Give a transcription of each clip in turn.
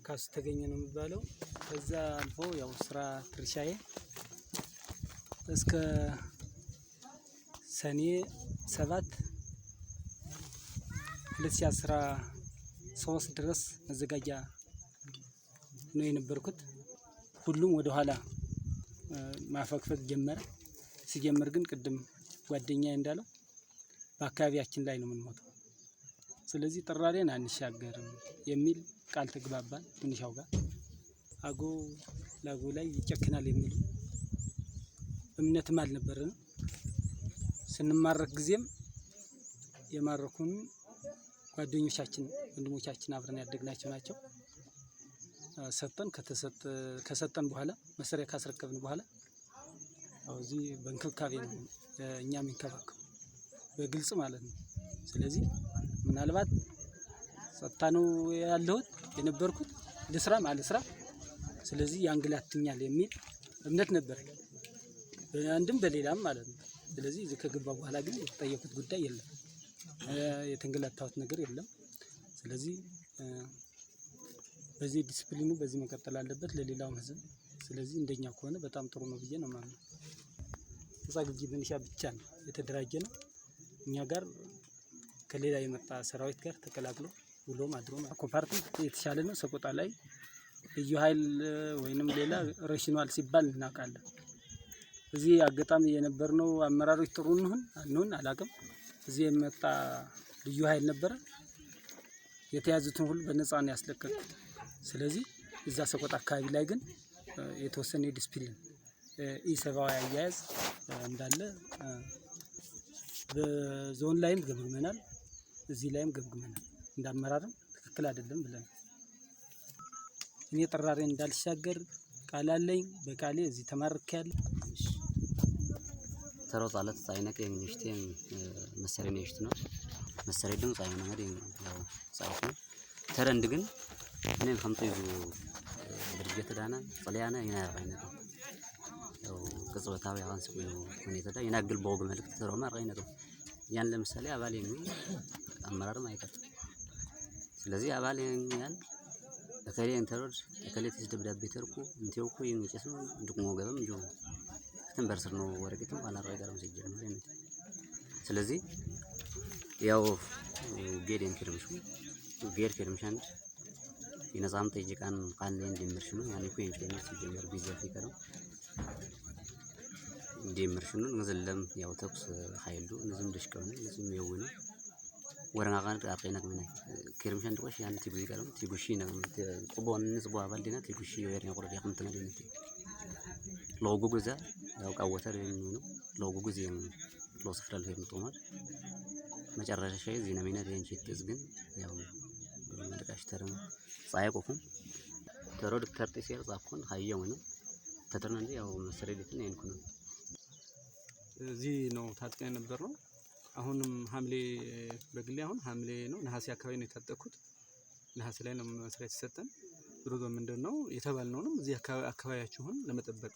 ካስ ተገኘ ነው የሚባለው። ከዛ አልፎ ያው ስራ ትርሻዬ እስከ ሰኔ 7 2013 ድረስ መዘጋጃ ነው የነበርኩት። ሁሉም ወደ ኋላ ማፈግፈግ ጀመረ። ሲጀምር ግን ቅድም ጓደኛዬ እንዳለው በአካባቢያችን ላይ ነው የምንሞተው፣ ስለዚህ ጥራሬን አንሻገርም የሚል ቃል ተግባባን። ትንሻው ጋር አጎ ላጎ ላይ ይጨክናል የሚል እምነትም አልነበረንም። ስንማረክ ጊዜም የማረኩን ጓደኞቻችን ወንድሞቻችን አብረን ያደግናቸው ናቸው። ከሰጠን በኋላ መሰሪያ ካስረከብን በኋላ እዚህ በእንክብካቤ ነው እኛ የሚንከባከቡ በግልጽ ማለት ነው። ስለዚህ ምናልባት ጸጥታ ነው ያለሁት የነበርኩት ልስራ ማልስራ፣ ስለዚህ ያንግላትኛል የሚል እምነት ነበር በአንድም በሌላም ማለት ነው። ስለዚህ እዚህ ከገባ በኋላ ግን የተጠየቁት ጉዳይ የለም፣ የተንገላታሁት ነገር የለም። ስለዚህ በዚህ ዲስፕሊኑ በዚህ መቀጠል አለበት ለሌላውም ህዝብ። ስለዚህ እንደኛ ከሆነ በጣም ጥሩ ነው ብዬ ነው ማለት ነው። ጻግብጂ ብንሻ ብቻ ነው የተደራጀ ነው። እኛ ጋር ከሌላ የመጣ ሰራዊት ጋር ተቀላቅሎ ውሎ ማድሮ ኮምፓርት የተሻለ ነው። ሰቆጣ ላይ ልዩ ኃይል ወይንም ሌላ ረሽኗል ሲባል እናውቃለን። እዚህ አጋጣሚ የነበርነው አመራሮች ጥሩ እንሁን አላውቅም። እዚህ የመጣ ልዩ ኃይል ነበረ፣ የተያዙትን ሁሉ በነፃ ነው ያስለቀቁት። ስለዚህ እዛ ሰቆጣ አካባቢ ላይ ግን የተወሰነ ዲስፕሊን ኢሰባዊ አያያዝ እንዳለ በዞን ላይም ገምግመናል፣ እዚህ ላይም ገምግመናል። እንዳመራርም ትክክል አይደለም ብለን እኔ ጥራሬን እንዳልሻገር ቃል አለኝ። በቃሌ እዚህ ተማርኬያለሁ። ተሮጥ አለት ጻይነቅ የሚሽቴን መሰረን ይሽት ነው መሰረን ድም ጻይነ ነገር ያው ጻይፍ ነው ተረንድ ግን እኔም ከምጡ ድርጅት ዳና ጸልያና ይናራይነት ነው ያው ቅጽበታዊ አዋንስ ሁኔታ ዳ ይናግል በወግ መልክት ተሮማ ራይነት ነው። ያን ለምሳሌ አባል የሚል አመራርም አይቀጥም። ስለዚህ አባል ያን በከሌ እንተሮድ በከሌ ተስደብዳቤ ተርኩ እንቴውኩ የሚጨስ ነው እንድቁሞ ገበም እንጆ ተንበርስር ነው ወረቀትም አላራጋራም ሲጀምር ነው። ስለዚህ ያው ጌዴን ከርምሹ ጌር ከርምሻን ይነዛም ተይቃን ቃል ላይ እንደምርሽ ነው ያኔ እኮ የሚጨምር ሲጀምር ቢዛ ፍቅር እንደምርሽ ነው እንዘለም ያው ተኩስ ኃይሉ እንዝም ደሽከው ነው እንዝም የውነ ወረና ቃል አጥይናክ ምናይ ከርምሻን ድቆሽ ያን ትጉ ይቀርም ትጉሺ ነው ጥቦን ንጽቦ አባል ዲና ትጉሺ ወይር ነው ቆረጥ ያከምት ነው ዲና ሎጎ ጉዛ ያው ቃወተር የሚሆነው ሎጎ ጉዜም ሎስፍራል የሚጦማል መጨረሻ ሻይ ዜና ሚና ደንቺት ግን ያው መልካሽ ተረም ጻይቆኩም ተሮድ ተርጤስ ያልጻፍኩን ሀየው ነው ተተርነ እንጂ ያው መሰረዲትን አይንኩ ነው እዚህ ነው ታጥቀን ነበር ነው። አሁንም ሐምሌ በግሌ አሁን ሐምሌ ነው ነሐሴ አካባቢ ነው የታጠኩት። ነሐሴ ላይ ነው መስሪያ የተሰጠን። ሩዶ ምንድነው የተባልነውንም እዚህ አካባቢያችሁን ለመጠበቅ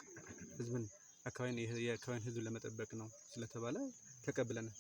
ህዝብን የአካባቢን ህዝብ ለመጠበቅ ነው ስለተባለ ተቀብለናል።